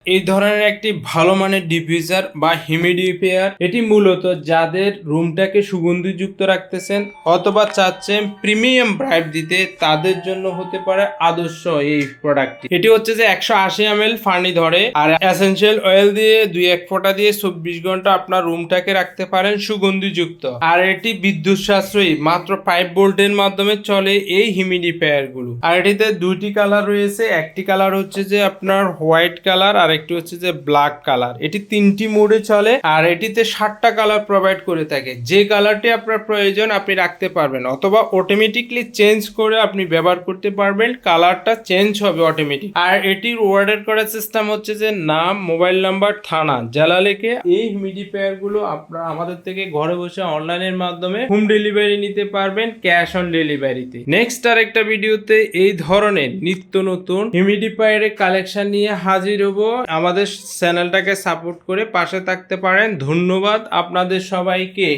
এই ধরনের একটি ভালো মানের ডিফিউজার বা হিউমিডিফায়ার, এটি মূলত যাদের রুমটাকে সুগন্ধিযুক্ত রাখতেছেন অথবা চাচ্ছেন প্রিমিয়াম ভাইব দিতে, তাদের জন্য হতে পারে আদর্শ এই প্রোডাক্টটি। এটি হচ্ছে যে 180 ml পানি ধরে আর এসেনশিয়াল অয়েল দিয়ে 2-1 ফোঁটা দিয়ে 24 ঘন্টা আপনার রুমটাকে রাখতে পারেন সুগন্ধিযুক্ত। আর এটি বিদ্যুৎ সাশ্রয়ী, মাত্র 5 ভোল্টের মাধ্যমে চলে এই হিউমিডিফায়ার গুলো। আর এটিতে দুইটি কালার রয়েছে, একটি কালার হচ্ছে যে আপনার হোয়াইট কালার আর একটি হচ্ছে যে ব্ল্যাক কালার। এটি 3টি মোডে চলে আর এটিতে 7টা কালার প্রোভাইড করে থাকে। যে কালারটি আপনার প্রয়োজন আপনি রাখতে পারবেন অথবা অটোমেটিকলি চেঞ্জ করে আপনি ব্যবহার করতে পারবেন, কালারটা চেঞ্জ হবে অটোমেটিক। আর এটির অর্ডার করার সিস্টেম হচ্ছে যে নাম, মোবাইল নাম্বার, থানা, জেলা লিখে এই হিউমিডিফায়ার গুলো আপনারা আমাদের থেকে ঘরে বসে অনলাইনের মাধ্যমে হোম ডেলিভারি নিতে পারবেন, ক্যাশ অন ডেলিভারিতে। নেক্সট আর একটা ভিডিওতে এই ধরনের নিত্য নতুন হিউমিডিফায়ারের কালেকশন নিয়ে হাজির হব। আমাদের চ্যানেলটাকে সাপোর্ট করে পাশে থাকতে পারেন। ধন্যবাদ আপনাদের সবাইকে।